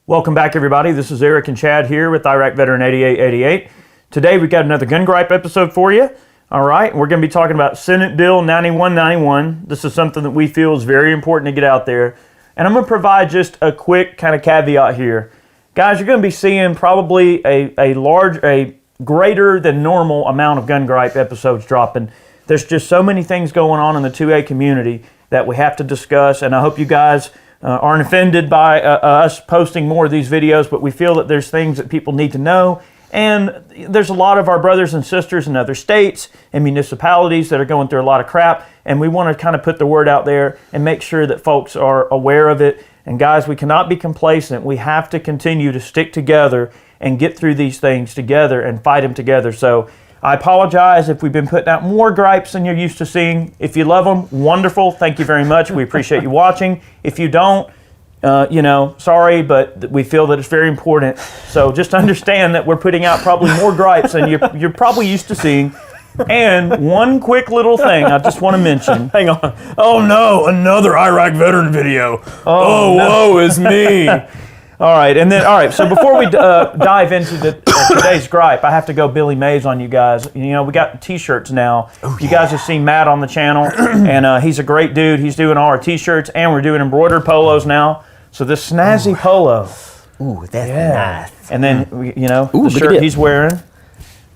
Welcome back, everybody. This is Eric and Chad here with Iraq Veteran 8888. Today we've got another gun gripe episode for you. All right, we're going to be talking about Senate Bill 9191. This is something that we feel is very important to get out there. And I'm going to provide just a quick kind of caveat here. Guys, you're going to be seeing probably a greater than normal amount of gun gripe episodes dropping. There's just so many things going on in the 2A community that we have to discuss, and I hope you guys aren't offended by us posting more of these videos, but we feel that there's things that people need to know. And there's a lot of our brothers and sisters in other states and municipalities that are going through a lot of crap, and we want to kind of put the word out there and make sure that folks are aware of it. And guys, we cannot be complacent. We have to continue to stick together and get through these things together and fight them together. So I apologize if we've been putting out more gripes than you're used to seeing. If you love them, wonderful. Thank you very much. We appreciate you watching. If you don't, sorry, but we feel that it's very important. So just understand that we're putting out probably more gripes than you're probably used to seeing. And one quick little thing I just want to mention. Hang on. Oh no, another Iraq veteran video. Oh, no. Woe is me. All right, so before we dive into today's gripe, I have to go Billy Mays on you guys. You know, we got t-shirts now. You guys have seen Matt on the channel, and he's a great dude. He's doing all our t-shirts, and we're doing embroidered polos now. So this snazzy polo. Ooh, that's nice. And then, the shirt he's wearing.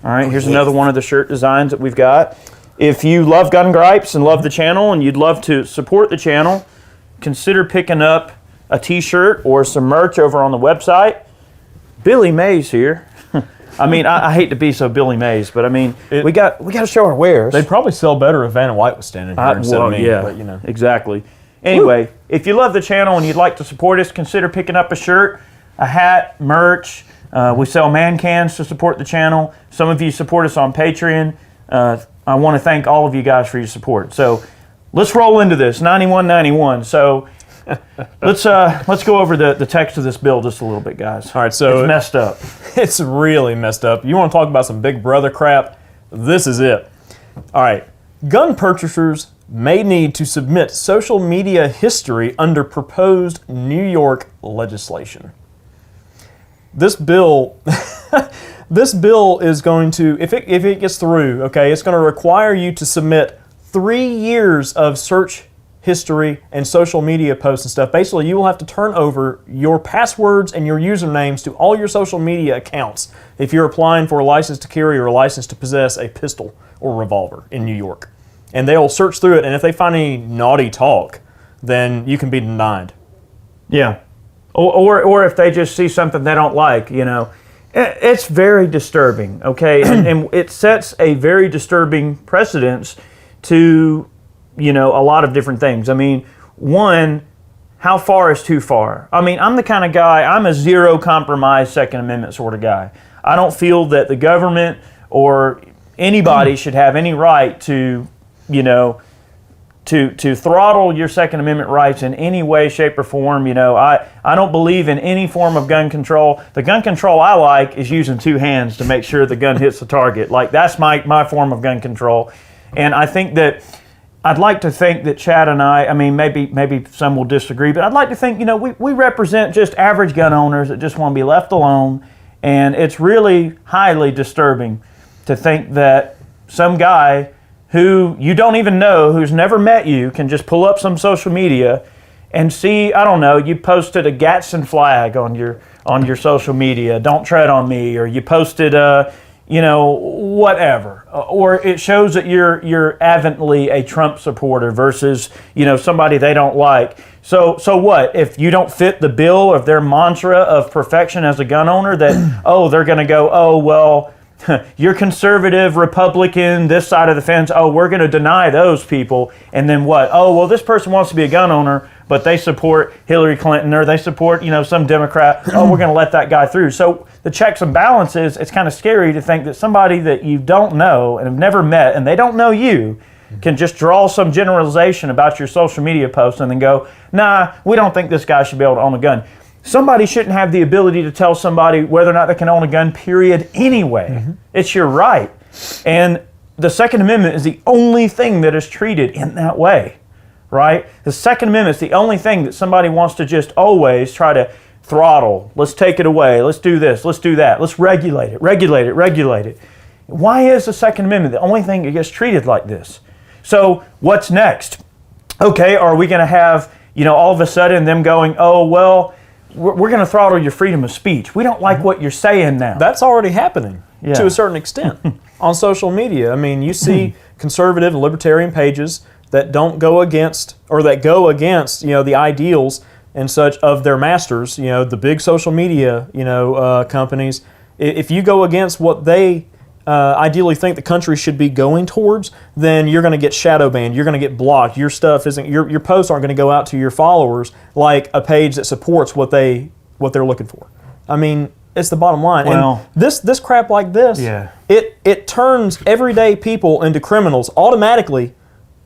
All right, here's another one of the shirt designs that we've got. If you love gun gripes and love the channel and you'd love to support the channel, consider picking up a t-shirt or some merch over on the website. Billy Mays here. I mean, I hate to be so Billy Mays, but I mean, we got to show our wares. They'd probably sell better if Vanna White was standing here instead of me. Yeah, but, exactly. Anyway, if you love the channel and you'd like to support us, consider picking up a shirt, a hat, merch. We sell man cans to support the channel. Some of you support us on Patreon. I want to thank all of you guys for your support. So let's roll into this, 9191. So let's go over the text of this bill just a little bit, guys. All right, so it's messed up. It's really messed up. You want to talk about some big brother crap? This is it. All right, gun purchasers may need to submit social media history under proposed New York legislation. This bill, is going to, if it gets through, okay, it's going to require you to submit 3 years of search history and social media posts and stuff. Basically, you will have to turn over your passwords and your usernames to all your social media accounts if you're applying for a license to carry or a license to possess a pistol or revolver in New York. And they'll search through it, and if they find any naughty talk, then you can be denied. Yeah. Or if they just see something they don't like, it's very disturbing, okay? and it sets a very disturbing precedence to, a lot of different things. I mean, one, how far is too far? I mean, I'm the kind of guy, I'm a zero compromise Second Amendment sort of guy. I don't feel that the government or anybody should have any right to, to throttle your Second Amendment rights in any way, shape, or form. I don't believe in any form of gun control. The gun control I like is using two hands to make sure the gun hits the target. Like, that's my form of gun control. And I think that, I'd like to think that Chad and I mean, maybe some will disagree, but I'd like to think, we represent just average gun owners that just want to be left alone. And it's really highly disturbing to think that some guy who you don't even know, who's never met you, can just pull up some social media and see, I don't know, you posted a Gadsden flag on your social media, don't tread on me, or you posted whatever. Or it shows that you're avidly a Trump supporter versus, somebody they don't like. So what? If you don't fit the bill of their mantra of perfection as a gun owner, that, they're going to go, well, you're conservative, Republican, this side of the fence, we're going to deny those people. And then what? Well, this person wants to be a gun owner, but they support Hillary Clinton or they support, some Democrat. We're going to let that guy through. So the checks and balances, it's kind of scary to think that somebody that you don't know and have never met and they don't know you can just draw some generalization about your social media posts and then go, nah, we don't think this guy should be able to own a gun. Somebody shouldn't have the ability to tell somebody whether or not they can own a gun, period, anyway. Mm-hmm. It's your right. And the Second Amendment is the only thing that is treated in that way, right? The Second Amendment is the only thing that somebody wants to just always try to throttle. Let's take it away. Let's do this. Let's do that. Let's regulate it. Why is the Second Amendment the only thing that gets treated like this? So what's next? Okay, are we going to have, all of a sudden them going, oh, well, we're going to throttle your freedom of speech. We don't like what you're saying now. That's already happening to a certain extent on social media. I mean, you see conservative and libertarian pages that don't go against, or that go against, the ideals and such of their masters, the big social media, companies. If you go against what they ideally think the country should be going towards, then you're going to get shadow banned. You're going to get blocked. Your stuff isn't. Your posts aren't going to go out to your followers like a page that supports what they're looking for. I mean, it's the bottom line. Well, and this crap like this, it turns everyday people into criminals automatically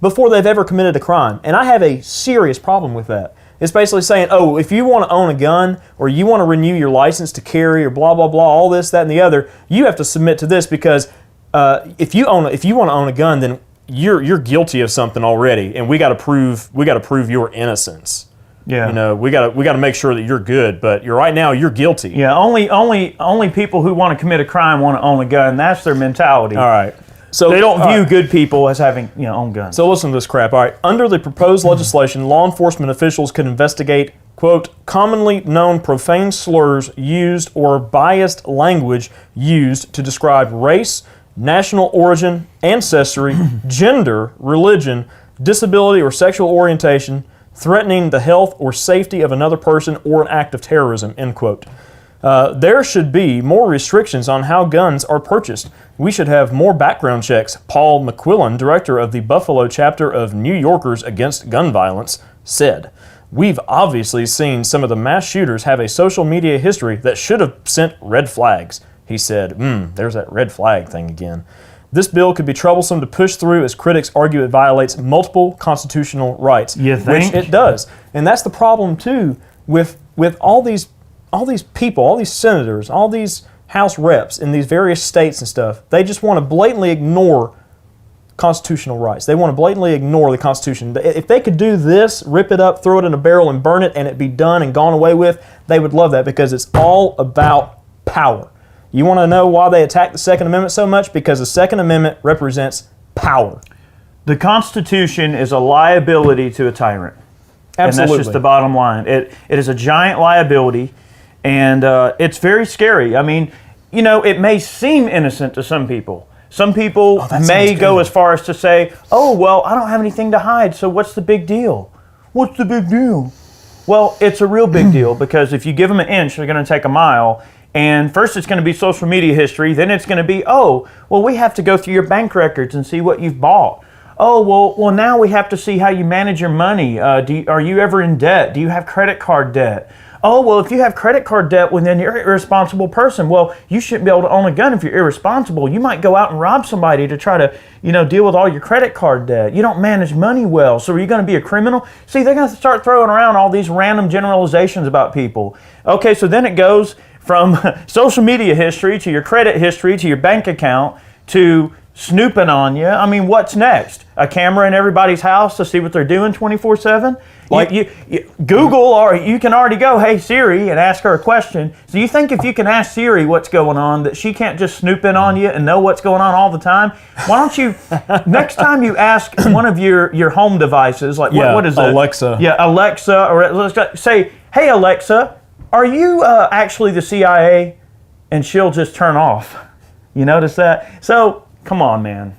before they've ever committed a crime. And I have a serious problem with that. It's basically saying, oh, if you want to own a gun or you want to renew your license to carry or blah, blah, blah, all this, that, and the other, you have to submit to this because if you want to own a gun, then you're guilty of something already, and we got to prove your innocence. Yeah. We got to make sure that you're good, but right now you're guilty. Yeah, only people who want to commit a crime want to own a gun. That's their mentality. All right. So they don't view good people as having, own guns. So listen to this crap. All right. Under the proposed legislation, law enforcement officials could investigate, quote, commonly known profane slurs used or biased language used to describe race, national origin, ancestry, gender, religion, disability, or sexual orientation, threatening the health or safety of another person or an act of terrorism, end quote. There should be more restrictions on how guns are purchased. We should have more background checks, Paul McQuillan, director of the Buffalo chapter of New Yorkers Against Gun Violence, said. We've obviously seen some of the mass shooters have a social media history that should have sent red flags. He said, there's that red flag thing again. This bill could be troublesome to push through as critics argue it violates multiple constitutional rights. You think? Which it does. And that's the problem, too, with all these people, all these senators, all these House reps in these various states and stuff. They just want to blatantly ignore constitutional rights. They want to blatantly ignore the Constitution. If they could do this, rip it up, throw it in a barrel and burn it, and it be done and gone away with, they would love that because it's all about power. You want to know why they attack the Second Amendment so much? Because the Second Amendment represents power. The Constitution is a liability to a tyrant. Absolutely. And that's just the bottom line. It is a giant liability, and it's very scary. I mean, it may seem innocent to some people. Some people may go as far as to say, oh, well, I don't have anything to hide, so what's the big deal? What's the big deal? Well, it's a real big deal because if you give them an inch, they're going to take a mile. And first it's going to be social media history. Then it's going to be, oh, well, we have to go through your bank records and see what you've bought. Oh, well, now we have to see how you manage your money. Are you ever in debt? Do you have credit card debt? Oh, well, if you have credit card debt, well, then you're an irresponsible person. Well, you shouldn't be able to own a gun if you're irresponsible. You might go out and rob somebody to try to, deal with all your credit card debt. You don't manage money well, so are you going to be a criminal? See, they're going to start throwing around all these random generalizations about people. Okay, so then it goes from social media history to your credit history to your bank account to snooping on you. I mean, what's next? A camera in everybody's house to see what they're doing 24/7? Like you Google, or you can already go, hey Siri, and ask her a question. So you think if you can ask Siri what's going on, that she can't just snoop in on you and know what's going on all the time? Why don't you, next time you ask one of your home devices, like what is it? Alexa. Yeah, Alexa, or let's say, hey Alexa, are you actually the CIA? And she'll just turn off. You notice that? So, come on, man.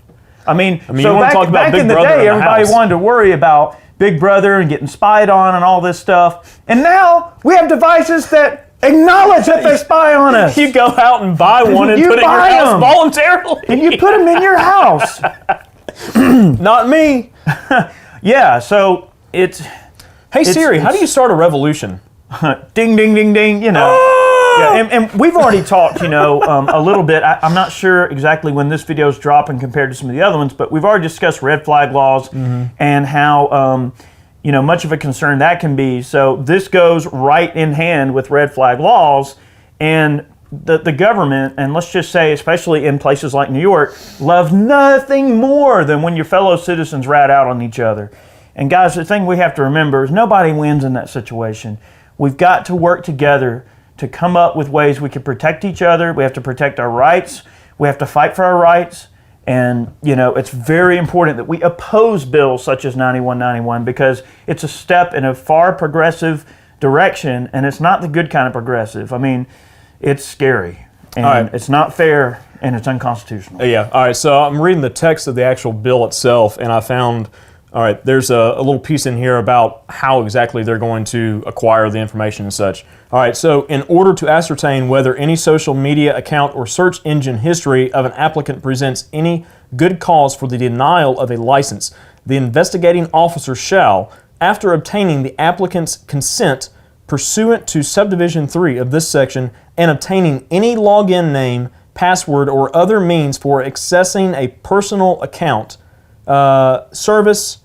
I mean you so want to talk about back Big in the Brother day, in the everybody house. wanted to worry about Big Brother and getting spied on and all this stuff. And now we have devices that acknowledge that they spy on us. You go out and buy one and You put it in your buy house 'em. voluntarily. And you put them in your house. Not me. Yeah, so it's Hey Siri, how do you start a revolution? ding, ding, ding, ding, Yeah, and we've already talked, a little bit. I'm not sure exactly when this video is dropping compared to some of the other ones, but we've already discussed red flag laws and how, much of a concern that can be. So this goes right in hand with red flag laws, and the government, and let's just say, especially in places like New York, love nothing more than when your fellow citizens rat out on each other. And guys, the thing we have to remember is nobody wins in that situation. We've got to work together to come up with ways we can protect each other. We have to protect our rights. We have to fight for our rights. And, it's very important that we oppose bills such as 9191 because it's a step in a far progressive direction, and it's not the good kind of progressive. I mean, it's scary, and it's not fair, and it's unconstitutional. Yeah. All right. So I'm reading the text of the actual bill itself, and I found, there's a little piece in here about how exactly they're going to acquire the information and such. All right. So in order to ascertain whether any social media account or search engine history of an applicant presents any good cause for the denial of a license, the investigating officer shall, after obtaining the applicant's consent pursuant to subdivision 3 of this section and obtaining any login name, password, or other means for accessing a personal account, service,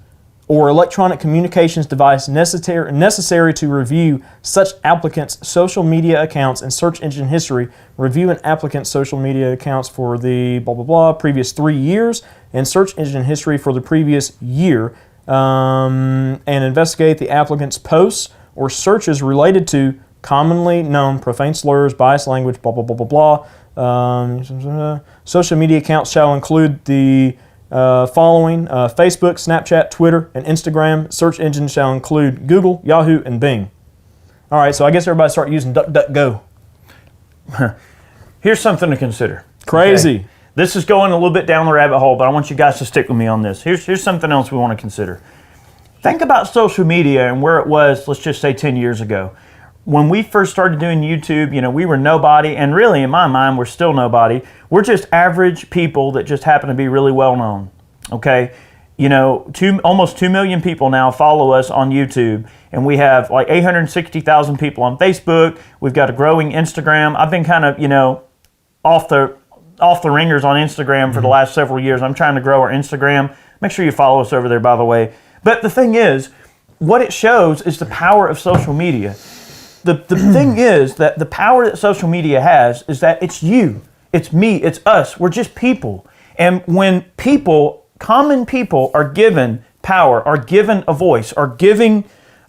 or electronic communications device necessary to review such applicant's social media accounts and search engine history, review an applicant's social media accounts for the blah, blah, blah, previous 3 years, and search engine history for the previous year, and investigate the applicant's posts or searches related to commonly known profane slurs, biased language, blah, blah, blah, blah, blah. Social media accounts shall include the following: Facebook, Snapchat, Twitter, and Instagram. Search engines shall include Google, Yahoo, and Bing. All right, so I guess everybody start using DuckDuckGo. Here's something to consider. Crazy. Okay? This is going a little bit down the rabbit hole, but I want you guys to stick with me on this. Here's something else we want to consider. Think about social media and where it was, let's just say 10 years ago. When we first started doing YouTube, we were nobody, and really in my mind, we're still nobody. We're just average people that just happen to be really well known, okay? Almost 2 million people now follow us on YouTube, and we have like 860,000 people on Facebook. We've got a growing Instagram. I've been kind of, off the ringers on Instagram for the last several years. I'm trying to grow our Instagram. Make sure you follow us over there, by the way. But the thing is, what it shows is the power of social media. The thing is that the power that social media has is that it's you, it's me, it's us. We're just people. And when people, common people, are given power, are given a voice, are given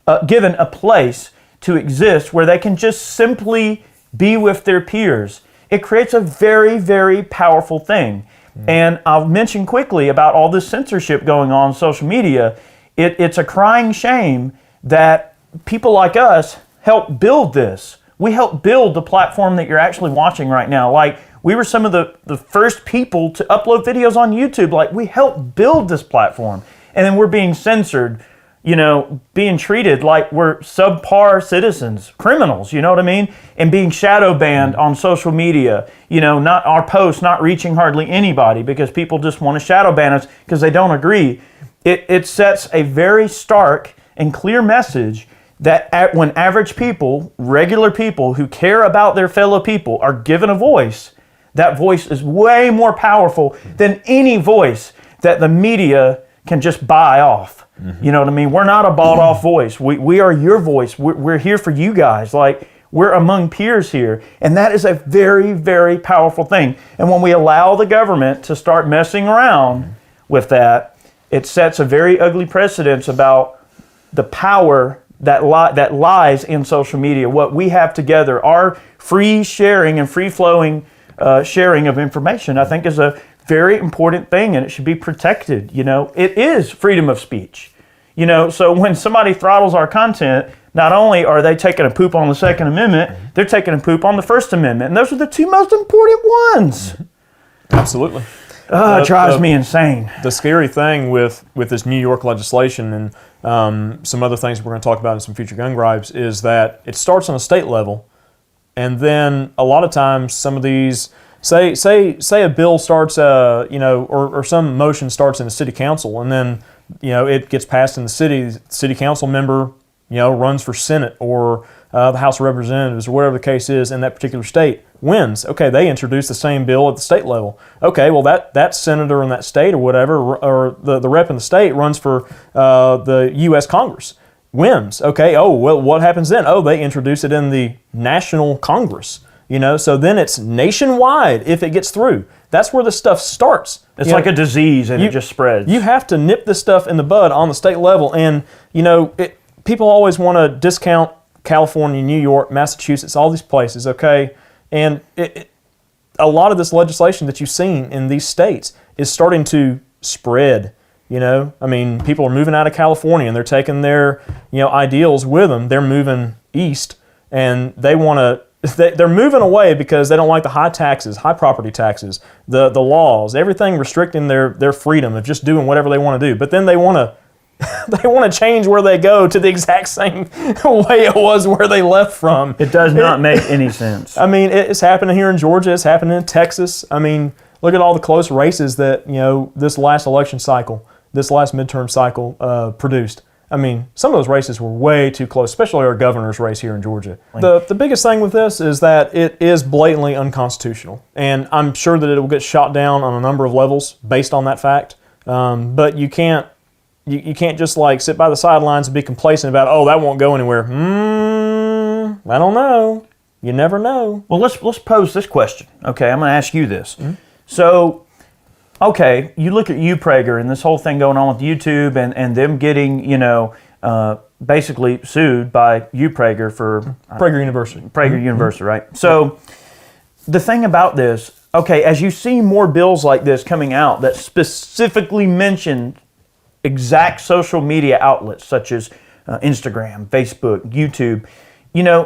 a place to exist where they can just simply be with their peers, it creates a very, very powerful thing. And I'll mention quickly about all this censorship going on social media. It's a crying shame that people like us help build this. We helped build the platform that you're actually watching right now. Like, we were some of the first people to upload videos on YouTube. Like, we helped build this platform. And then we're being censored, being treated like we're subpar citizens, criminals, you know what I mean? And being shadow banned on social media, not our posts, not reaching hardly anybody because people just want to shadow ban us because they don't agree. It sets a very stark and clear message that when average people, regular people who care about their fellow people are given a voice, that voice is way more powerful than any voice that the media can just buy off. You know what I mean? We're not a bought off voice. We are your voice. We're here for you guys. Like, we're among peers here. And that is a very, very powerful thing. And when we allow the government to start messing around with that, it sets a very ugly precedence about the power that lies in social media. What we have together, our free sharing and free-flowing sharing of information, I think is a very important thing, and it should be protected. It is freedom of speech. So when somebody throttles our content, not only are they taking a poop on the Second Amendment, they're taking a poop on the First Amendment, and those are the two most important ones. Absolutely. It drives me insane. The scary thing with this New York legislation and some other things we're going to talk about in some future gun gripes is that it starts on a state level, and then a lot of times some of these, say a bill starts, or some motion starts in the city council, and then it gets passed in the city council member runs for Senate or the House of Representatives or whatever the case is in that particular state, wins. Okay, they introduce the same bill at the state level. Okay, well that senator in that state or whatever, or the rep in the state runs for the U.S. Congress, wins. Okay, oh, well, what happens then? Oh, they introduce it in the national Congress. So then it's nationwide if it gets through. That's where the stuff starts. It's like a disease and it just spreads. You have to nip this stuff in the bud on the state level, and people always want to discount California, New York, Massachusetts, all these places, okay? And a lot of this legislation that you've seen in these states is starting to spread, you know? I mean, people are moving out of California and they're taking their, ideals with them. They're moving east and they want to, they're moving away because they don't like the high taxes, high property taxes, the laws, everything restricting their freedom of just doing whatever they want to do. But then they want to change where they go to the exact same way it was where they left from. It does not make any sense. I mean, it's happening here in Georgia. It's happening in Texas. I mean, look at all the close races that, this last election cycle, this last midterm cycle produced. I mean, some of those races were way too close, especially our governor's race here in Georgia. The biggest thing with this is that it is blatantly unconstitutional. And I'm sure that it will get shot down on a number of levels based on that fact. But you can't just like sit by the sidelines and be complacent about, oh, that won't go anywhere. I don't know. You never know. Well, let's pose this question. Okay, I'm going to ask you this. Mm-hmm. So, okay, you look at Prager and this whole thing going on with YouTube and them getting, basically sued by Prager for Prager University. Prager University, right? So, the thing about this, okay, as you see more bills like this coming out that specifically mention exact social media outlets such as Instagram, Facebook, YouTube,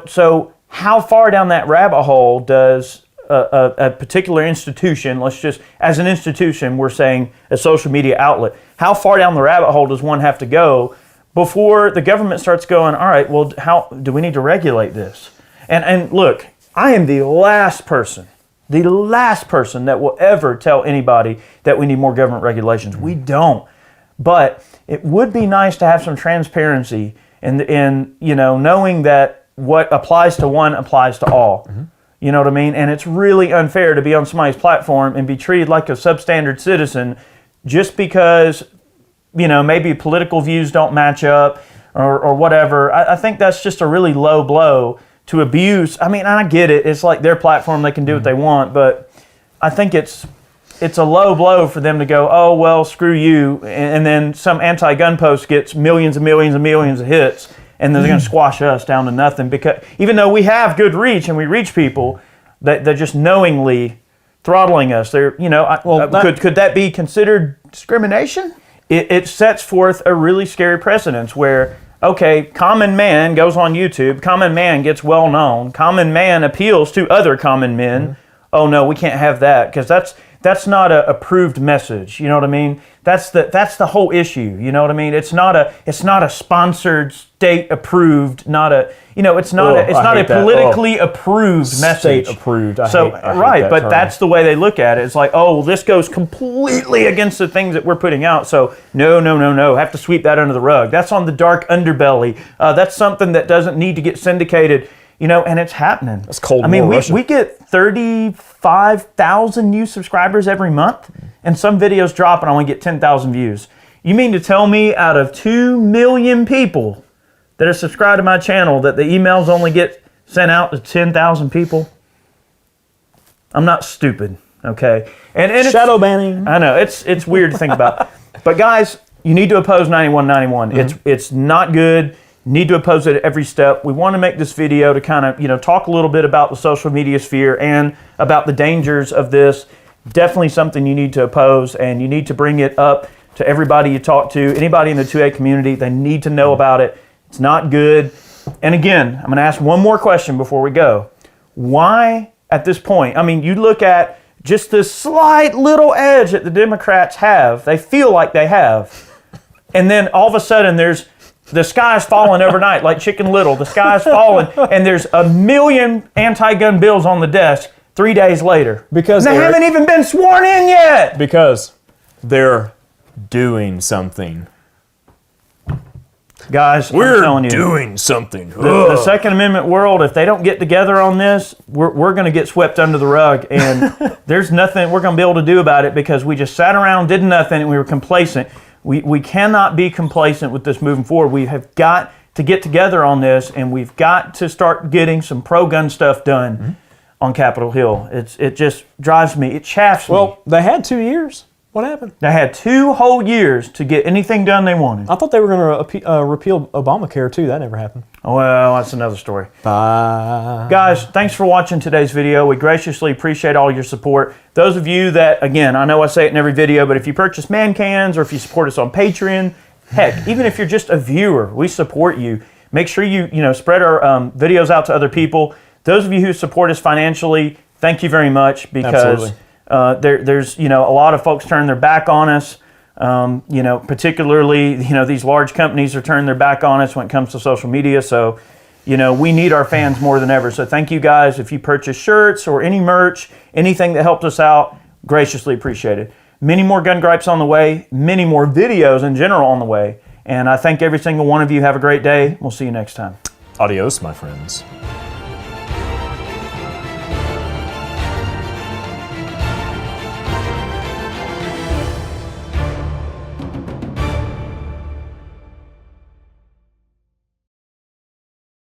so how far down that rabbit hole does a particular institution, let's just, as an institution, we're saying a social media outlet, how far down the rabbit hole does one have to go before the government starts going, all right, well, how do we need to regulate this? And look, I am the last person that will ever tell anybody that we need more government regulations. We don't. But it would be nice to have some transparency in knowing that what applies to one applies to all. Mm-hmm. You know what I mean? And it's really unfair to be on somebody's platform and be treated like a substandard citizen just because, maybe political views don't match up or whatever. I think that's just a really low blow to abuse. I mean, I get it. It's like their platform. They can do what they want. But I think it's a low blow for them to go, oh, well, screw you. And then some anti-gun post gets millions and millions and millions of hits. And then they're going to squash us down to nothing because even though we have good reach and we reach people, they're just knowingly throttling us. They're, could that be considered discrimination? It sets forth a really scary precedence where, okay, common man goes on YouTube, common man gets well known, common man appeals to other common men. Mm-hmm. Oh no, we can't have that because that's not a approved message. You know what I mean? That's the whole issue. You know what I mean? It's not a sponsored, state approved, it's not a politically approved message. State approved. I hate but term. That's the way they look at it. It's like, oh, this goes completely against the things that we're putting out. So no, have to sweep that under the rug. That's on the dark underbelly. That's something that doesn't need to get syndicated. And it's happening. That's cold. I mean, we get 35,000 new subscribers every month, and some videos drop and I only get 10,000 views. You mean to tell me out of 2 million people that are subscribed to my channel that the emails only get sent out to 10,000 people? I'm not stupid, okay? And shadow banning. I know it's weird to think about, but guys, you need to oppose 9191. Mm-hmm. It's not good. Need to oppose it at every step. We want to make this video to kind of, talk a little bit about the social media sphere and about the dangers of this. Definitely something you need to oppose, and you need to bring it up to everybody you talk to, anybody in the 2A community. They need to know about it. It's not good. And again, I'm going to ask one more question before we go. Why, at this point, I mean, you look at just this slight little edge that the Democrats have, they feel like they have, and then all of a sudden the sky's falling overnight, like Chicken Little. The sky's falling, and there's 1 million anti-gun bills on the desk 3 days later. Because they haven't even been sworn in yet. Because they're doing something. Guys, we're I'm telling you, doing something. The Second Amendment world, if they don't get together on this, we're going to get swept under the rug, and there's nothing we're going to be able to do about it because we just sat around, did nothing, and we were complacent. We cannot be complacent with this moving forward. We have got to get together on this, and we've got to start getting some pro-gun stuff done on Capitol Hill. It just drives me. It chafes me. Well, they had 2 years. What happened? They had 2 whole years to get anything done they wanted. I thought they were going to repeal Obamacare too. That never happened. Well, that's another story. Bye. Guys, thanks for watching today's video. We graciously appreciate all your support. Those of you that, again, I know I say it in every video, but if you purchase man cans or if you support us on Patreon, heck, even if you're just a viewer, we support you. Make sure you spread our videos out to other people. Those of you who support us financially, thank you very much, because there's a lot of folks turn their back on us. Particularly these large companies are turning their back on us when it comes to social media. So we need our fans more than ever. So thank you guys. If you purchase shirts or any merch, anything that helps us out, graciously appreciated. Many more gun gripes on the way, many more videos in general on the way. And I thank every single one of you. Have a great day. We'll see you next time. Adios, my friends.